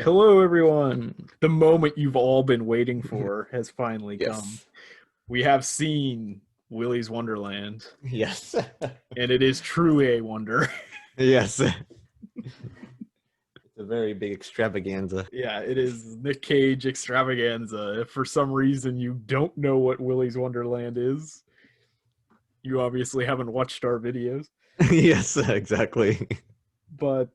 Hello, everyone. The moment you've all been waiting for has finally come. Yes. We have seen Willy's Wonderland, Yes. and it is truly a wonder. Yes. It's a very big extravaganza. Yeah, it is Nick Cage extravaganza. If for some reason you don't know what Willy's Wonderland is, you obviously haven't watched our videos. Yes, exactly. But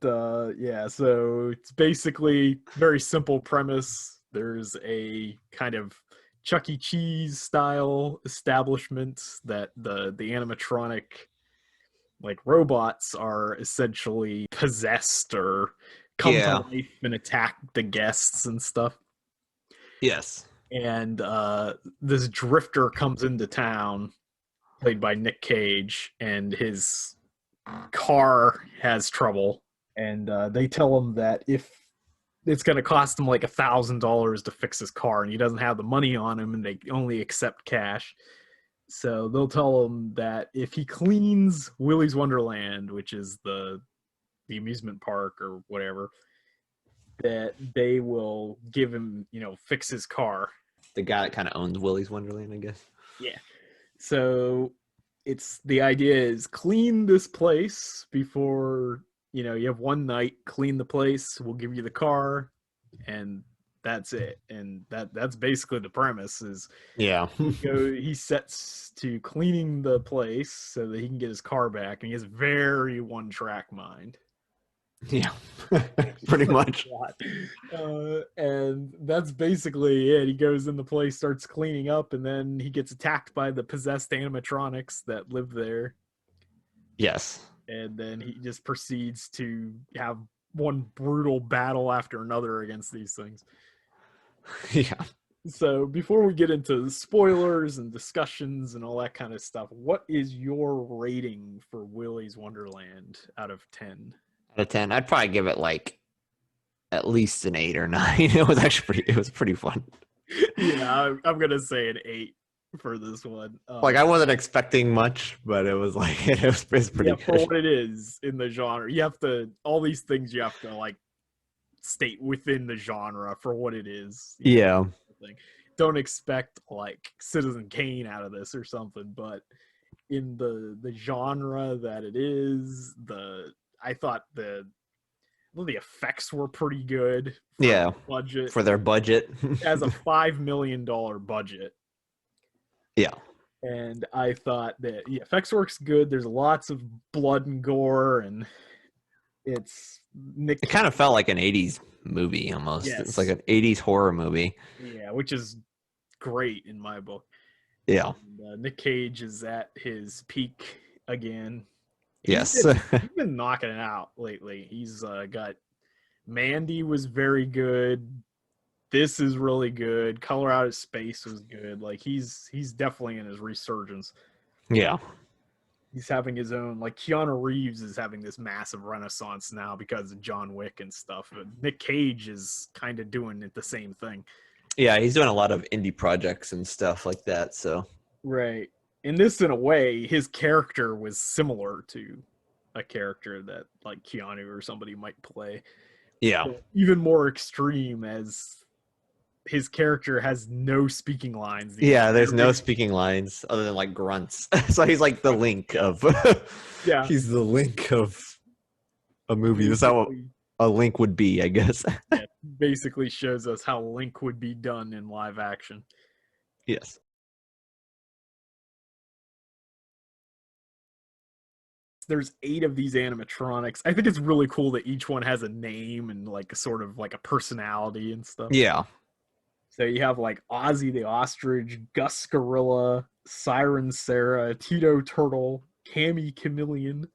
yeah, so it's basically very simple premise. There's a kind of Chuck E. Cheese style establishment that the animatronic like robots are essentially possessed or come to Yeah. life and attack the guests and stuff. Yes. And this drifter comes into town, played by Nick Cage, and his car has trouble, and they tell him that if it's going to cost him like $1,000 to fix his car, and he doesn't have the money on him, and they only accept cash. So they'll tell him that if he cleans Willy's Wonderland, which is the amusement park or whatever, that they will give him, fix his car. The guy that kind of owns Willy's Wonderland, I guess. Yeah. So it's the idea is clean this place before you have one night, clean the place, we'll give you the car, and that's it. And that's basically the premise is Yeah. he sets to cleaning the place so that he can get his car back, and he has very one track mind. Yeah. Pretty much. And that's basically it. He goes in the place, starts cleaning up, and then he gets attacked by the possessed animatronics that live there. Yes. And then he just proceeds to have one brutal battle after another against these things. Yeah. So before we get into spoilers and discussions and all that kind of stuff, what is your rating for Willy's Wonderland out of 10? Out of 10, I'd probably give it like at least an 8 or 9. It was pretty fun. Yeah, I'm gonna say an 8 for this one. Like I wasn't expecting much, but it was like it was pretty good. For what it is in the genre. You have to all these things you have to like state within the genre for what it is. Yeah. Don't expect like Citizen Kane out of this or something, but in the genre that it is, I thought the effects were pretty good. Yeah. Budget For their budget. It has a $5 million budget. Yeah. And I thought that the effects works good. There's lots of blood and gore, and it's Nick. It kind of felt like an 80s movie almost. Yes. It's like an 80s horror movie. Yeah, which is great in my book. Yeah. And, Nick Cage is at his peak again. Yes. He's been knocking it out lately. He's got Mandy was very good. This is really good. Color Out of Space was good. Like he's definitely in his resurgence. Yeah. He's having his own, like Keanu Reeves is having this massive renaissance now because of John Wick and stuff. But Nick Cage is kind of doing it the same thing. Yeah, he's doing a lot of indie projects and stuff like that. So right. In this, in a way, his character was similar to a character that like Keanu or somebody might play. yeah. But even more extreme as his character has no speaking lines. Yeah, there's no speaking lines other than like grunts. So he's like the Link of Yeah. He's the Link of a movie. That's how a Link would be, I guess. Yeah, basically shows us how Link would be done in live action. Yes. There's 8 of these animatronics. I think it's really cool that each one has a name and like a sort of like a personality and stuff. Yeah. So you have like Ozzy the Ostrich, Gus Gorilla, Siren Sarah, Tito Turtle, Cammy Chameleon,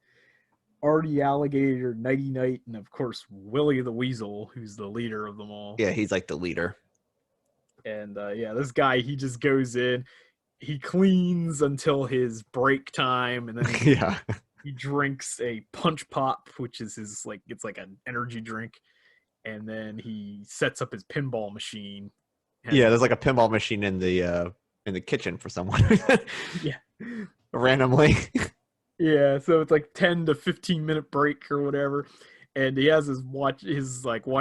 Artie Alligator, Nighty Night, and of course Willy the Weasel, who's the leader of them all. Yeah, he's like the leader. And yeah, this guy, he just goes in, he cleans until his break time, and then Yeah. he drinks a punch pop, which is his like it's like an energy drink, and then he sets up his pinball machine. Yeah, there's like a pinball machine in the kitchen for someone. Yeah. Randomly. Yeah, so it's like 10 to 15 minute break or whatever. and he has his watch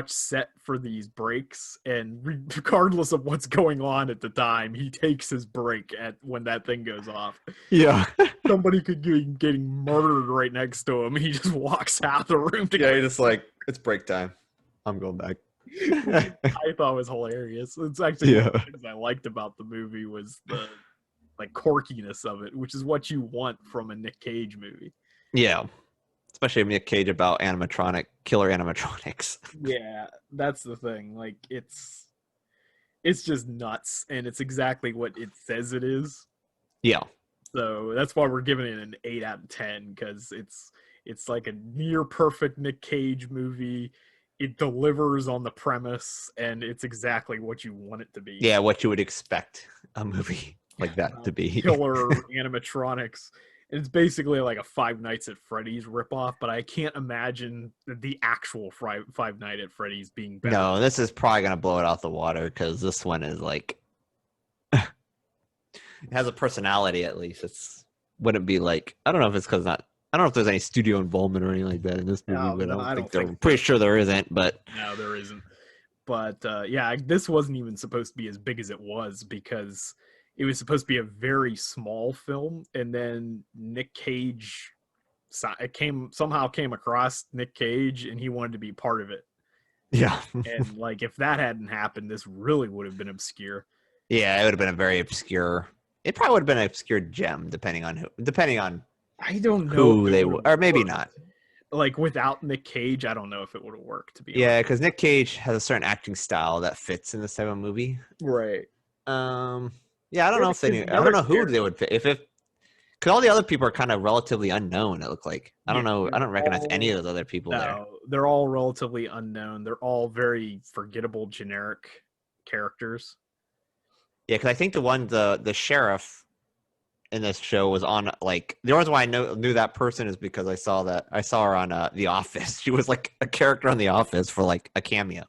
set for these breaks, and regardless of what's going on at the time, he takes his break at when that thing goes off. Yeah. Somebody could be getting murdered right next to him, and he just walks out of the room to Yeah, you're just like, it's break time. I'm going back. I thought was hilarious. It's actually one of the Yeah. things I liked about the movie was the like quirkiness of it, which is what you want from a Nick Cage movie. Yeah. Especially Nick Cage about killer animatronics. Yeah, that's the thing. Like it's just nuts, and it's exactly what it says it is. Yeah. So that's why we're giving it an 8 out of 10, because it's like a near perfect Nick Cage movie. It delivers on the premise, and it's exactly what you want it to be. Yeah, what you would expect a movie like that to be. Killer animatronics. It's basically like a Five Nights at Freddy's ripoff, but I can't imagine the actual Five Nights at Freddy's being better. No, this is probably gonna blow it out the water because this one is like it has a personality at least. Wouldn't be like, I don't know if it's because I don't know if there's any studio involvement or anything like that in this movie, but I don't think I'm pretty sure there isn't, but no, there isn't. But yeah, this wasn't even supposed to be as big as it was because it was supposed to be a very small film, and then Nick Cage somehow came across Nick Cage, and he wanted to be part of it. yeah. And like if that hadn't happened, this really would have been obscure. Yeah, it would have been a very obscure. It probably would have been an obscure gem, depending on I don't know who they would, or maybe not. Like without Nick Cage, I don't know if it would have worked. To be Yeah, because Nick Cage has a certain acting style that fits in this type of movie. right. Yeah, I don't know if they. I don't know who they would fit. Because all the other people are kind of relatively unknown. It looked like. I don't know. I don't recognize any of those other people there. They're all relatively unknown. They're all very forgettable, generic characters. Yeah, because I think the sheriff in this show was on like the only reason why I knew that person is because I saw her on The Office. She was like a character on The Office for like a cameo.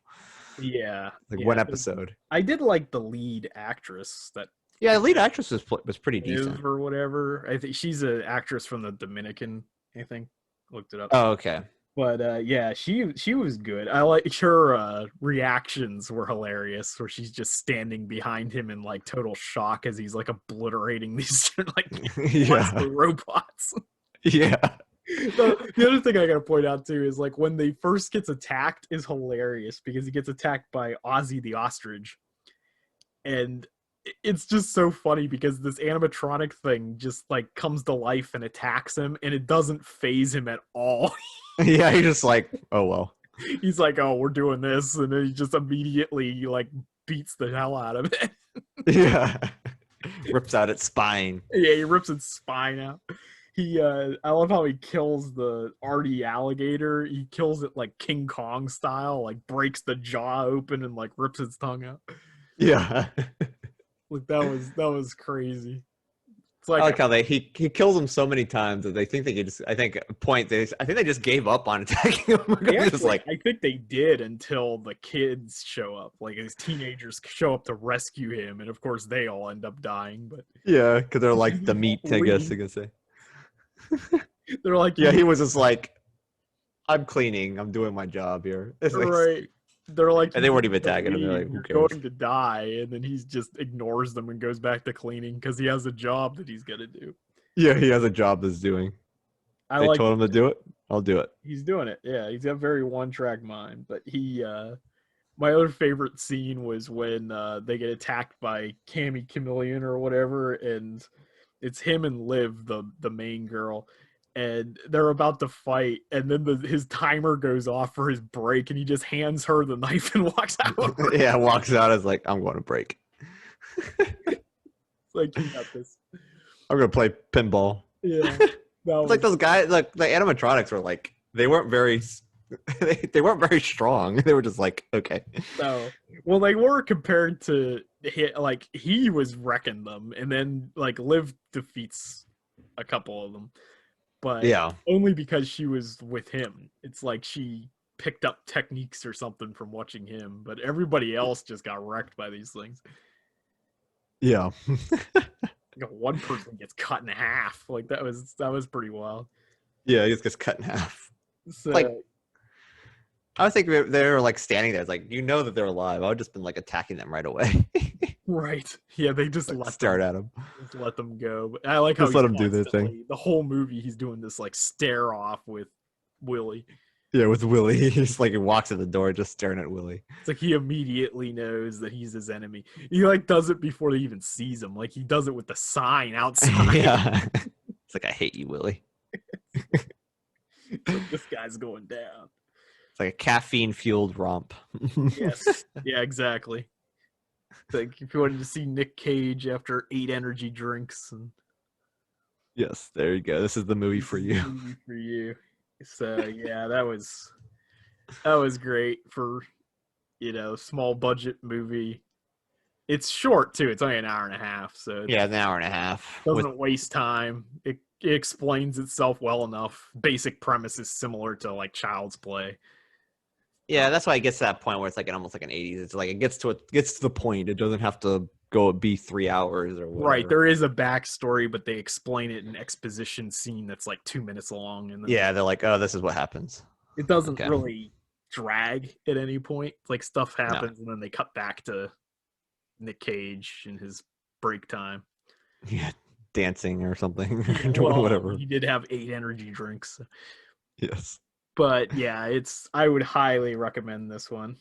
Yeah, one episode. I did like the lead actress that. Yeah, the lead actress was pretty decent or whatever. I think she's an actress from the Dominican. I think looked it up. Oh, okay. But yeah, she was good. I like her reactions were hilarious, where she's just standing behind him in like total shock as he's like obliterating these like monster robots. Yeah. The other thing I gotta point out too is like when they first gets attacked is hilarious because he gets attacked by Ozzy the ostrich, and it's just so funny because this animatronic thing just like comes to life and attacks him, and it doesn't faze him at all. Yeah, he's just like, oh well. He's like, oh, we're doing this, and then he just immediately like beats the hell out of it. Yeah. Rips out its spine. Yeah, he rips its spine out. I love how he kills the arty alligator. He kills it like King Kong style, like breaks the jaw open and like rips its tongue out. Yeah. Like that was crazy. It's like I like how he kills them so many times that they think they could just. I think they just gave up on attacking him. I think they did until the kids show up. Like his teenagers show up to rescue him, and of course they all end up dying. But yeah, because they're like the meat. I guess you can say. They're like, yeah, he was just like, I'm cleaning. I'm doing my job here. It's like, right. They're like, and they weren't even attacking him. They're like, who you're cares? going to die, and then he just ignores them and goes back to cleaning because he has a job that he's gonna do. Yeah, he has a job that's doing. They told him to do it. I'll do it. He's doing it. Yeah, he's got a very one-track mind. But my other favorite scene was when they get attacked by Cammy Chameleon or whatever, and it's him and Liv, the main girl. And they're about to fight, and then his timer goes off for his break, and he just hands her the knife and walks out. Yeah, walks out as like, I'm going to break. It's like, you got this. I'm going to play pinball. Yeah. It's like those guys, like the animatronics were like, they weren't very strong. They were just like, okay. No. Well, they were compared to, like, he was wrecking them, and then, like, Liv defeats a couple of them. But yeah, only because she was with him. It's like she picked up techniques or something from watching him, but everybody else just got wrecked by these things. Yeah. One person gets cut in half. Like that was pretty wild. Yeah, he just gets cut in half. So, like I would think they're like standing there. It's like you know that they're alive. I would just been like attacking them right away. Right. Yeah, they just Like let stared them at them. just let them go. But I like how Just he's let them do their thing. constantly the whole movie he's doing this like stare off with Willy. Yeah, with Willy, he's like he walks in the door, just staring at Willy. It's like he immediately knows that he's his enemy. He like does it before he even sees him. Like he does it with the sign outside. Yeah, it's like I hate you, Willy. Like, this guy's going down. It's like a caffeine fueled romp. Yes. Yeah, exactly. It's like if you wanted to see Nick Cage after 8 energy drinks and Yes, there you go. This is the movie for you. movie for you. So yeah, that was great for small budget movie. It's short too. It's only an hour and a half, so Yeah, an hour and a half. doesn't waste time. It explains itself well enough. Basic premise is similar to like Child's Play. Yeah, that's why it gets to that point where it's like almost like an 80s. It's like it gets to the point. It doesn't have to be 3 hours or whatever. Right. There is a backstory, but they explain it in an exposition scene that's like 2 minutes long. And Yeah, they're like, oh, this is what happens. it doesn't really drag at any point. Like stuff No. happens and then they cut back to Nick Cage in his break time. Yeah, dancing or something, Yeah, doing well, whatever. He did have 8 energy drinks. Yes. But yeah, I would highly recommend this one.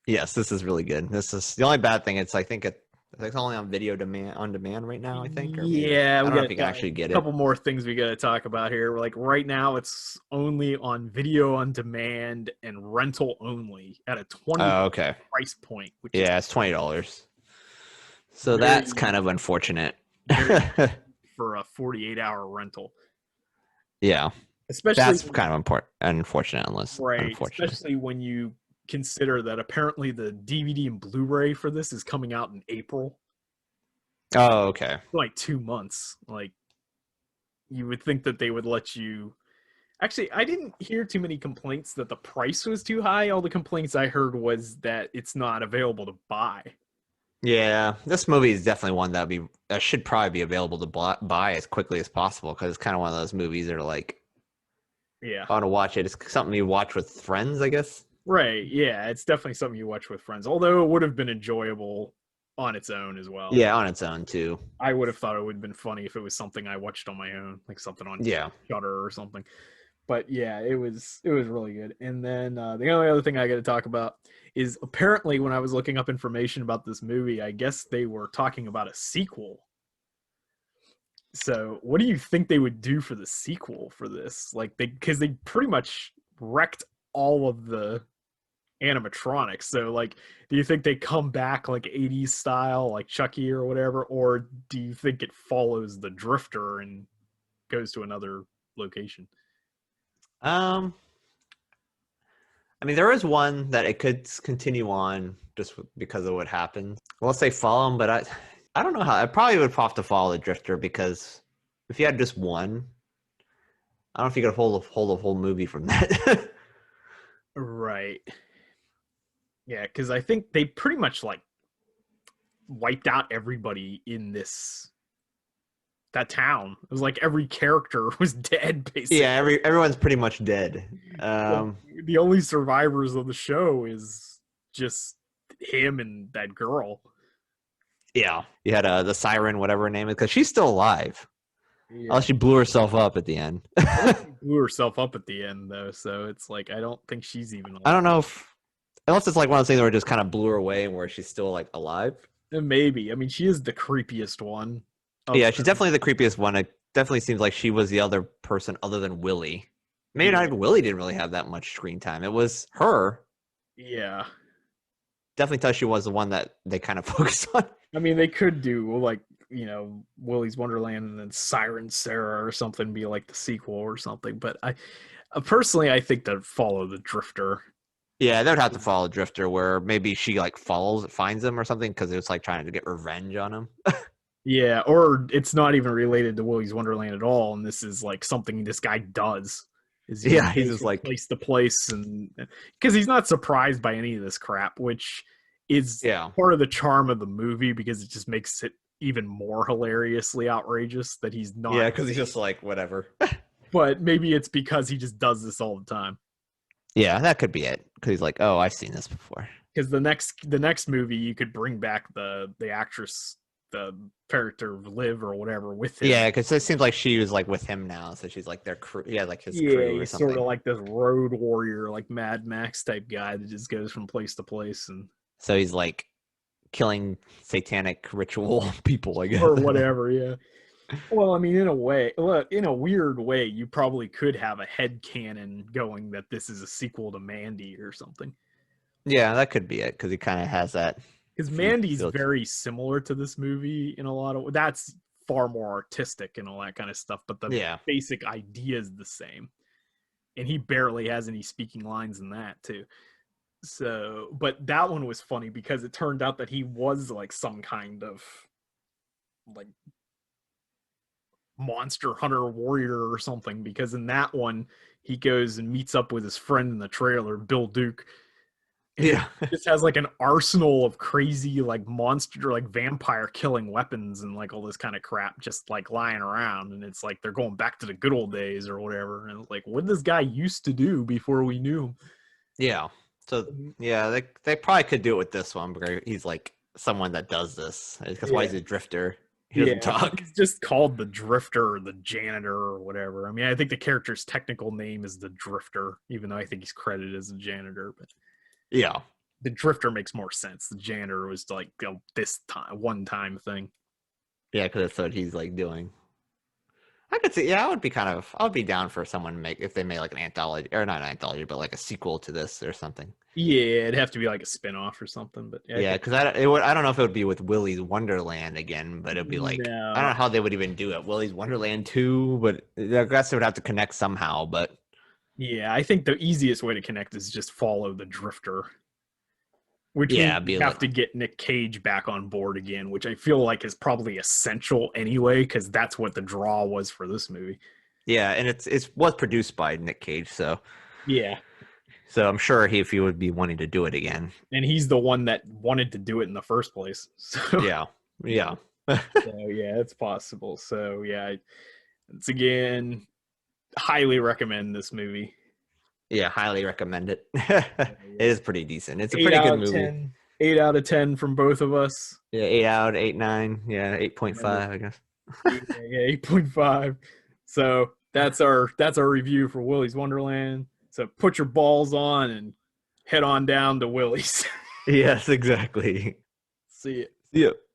Yes, this is really good. This is the only bad thing. I think it's only on video on demand right now. I think. Or maybe, Yeah, I we don't know got if you can actually get a couple more things we got to talk about here. Like right now, it's only on video on demand and rental only at a $20 okay. price point. Which Yeah, it's $20. So Very- that's kind of unfortunate. for a 48-hour rental. Yeah, Especially that's kind of unfortunate, right. unfortunate. Especially when you consider that apparently the DVD and Blu-ray for this is coming out in April. Oh, okay. Like 2 months. Like you would think that they would let you. Actually, I didn't hear too many complaints that the price was too high. All the complaints I heard was that it's not available to buy. Yeah, this movie is definitely one that should probably be available to buy as quickly as possible because it's kind of one of those movies that are like, yeah, I want to watch it. It's something you watch with friends, I guess. Right. Yeah, it's definitely something you watch with friends. Although it would have been enjoyable on its own as well. Yeah, on its own too. I would have thought it would have been funny if it was something I watched on my own, like something on Shudder or something. But yeah, it was really good. And then the only other thing I got to talk about is apparently when I was looking up information about this movie, I guess they were talking about a sequel. So what do you think they would do for the sequel for this? Like because they pretty much wrecked all of the animatronics. So like, do you think they come back like 80s style, like Chucky or whatever? Or do you think it follows the Drifter and goes to another location? I mean, there is one that it could continue on just because of what happened. Well, let's say follow him, but I don't know how. I probably would have to follow the Drifter because if you had just one, I don't know if you could hold a whole movie from that. Right. Yeah, because I think they pretty much like wiped out everybody in that town. It was like every character was dead, basically. Yeah, everyone's pretty much dead. The only survivors of the show is just him and that girl. Yeah, you had the siren, whatever her name is, because she's still alive. Yeah. Unless she blew herself up at the end. She blew herself up at the end, though, so it's like I don't think she's even alive. I don't know unless it's like one of those things where it just kind of blew her away and where she's still like alive. Maybe. I mean, she is the creepiest one. Yeah, she's definitely the creepiest one. It definitely seems like she was the other person other than Willy. Maybe not even Willy didn't really have that much screen time. It was her. Yeah. Definitely tell she was the one that they kind of focused on. I mean, they could do like, Willy's Wonderland and then Siren Sarah or something be like the sequel or something. But I personally, I think that follow the Drifter. Yeah, they would have to follow Drifter where maybe she like finds him or something because it's like trying to get revenge on him. Yeah, or it's not even related to Willy's Wonderland at all, and this is like something this guy does. He's just like place to place, and because he's not surprised by any of this crap, which is part of the charm of the movie because it just makes it even more hilariously outrageous that he's not. Yeah, because he's just like whatever. But maybe it's because he just does this all the time. Yeah, that could be it. Because he's like, oh, I've seen this before. Because the next movie you could bring back the actress, the character Liv or whatever with him. Yeah, because it seems like she was like with him now, so she's like their crew. Yeah, like his Yeah, crew or he's sort of something. like this road warrior, like Mad Max type guy that just goes from place to place and So he's like killing satanic ritual people, I guess. or whatever. Yeah. Well, I mean, in a way, well, in a weird way, you probably could have a head canon going that this is a sequel to Mandy or something. Yeah, that could be it because he kind of has that. Because If you Mandy's feel, very similar to this movie in a lot of that's far more artistic and all that kind of stuff, but the yeah, basic idea is the same. And he barely has any speaking lines in that too. So, but that one was funny because it turned out that he was like some kind of like monster hunter warrior or something, because in that one he goes and meets up with his friend in the trailer, Bill Duke, and yeah, just has like an arsenal of crazy like monster like vampire killing weapons and like all this kind of crap just like lying around, and it's like they're going back to the good old days or whatever, and it's like what this guy used to do before we knew yeah. So him. yeah, they probably could do it with this one because he's like someone that does this. Because why Yeah. he's a drifter? He Yeah, doesn't talk. he's just called the Drifter or the Janitor or whatever. I mean, I think the character's technical name is the Drifter, even though I think he's credited as a janitor. But Yeah, the Drifter makes more sense. The Janitor was like this time, one time thing. yeah, because that's what he's like doing. I could see. Yeah, I would be down for someone to make if they made like an anthology or not an anthology, but like a sequel to this or something. Yeah, it'd have to be like a spin-off or something. But yeah, I Yeah, think because I don't know if it would be with Willy's Wonderland again, but it'd be like I don't no. know how they would even do it. Willy's Wonderland 2, but I guess it would have to connect somehow. But Yeah, I think the easiest way to connect is just follow the Drifter, which yeah, means it'd you be have like to get Nick Cage back on board again, which I feel like is probably essential anyway, because that's what the draw was for this movie. yeah, and it's was produced by Nick Cage, Yeah, so I'm sure if he would be wanting to do it again. and he's the one that wanted to do it in the first place. So, Yeah, yeah, so yeah, it's possible. So yeah, it's again highly recommend this movie. yeah. Highly recommend it. Yeah, It yeah. is pretty decent. It's a Eight pretty out good of movie. 10. 8 out of 10 from both of us. Yeah, 8 out, 8, 9. Yeah, Yeah, 8.5, I guess. yeah, 8.5. So that's our review for Willy's Wonderland. So put your balls on and head on down to Willy's. Yes, exactly. See you. Yeah.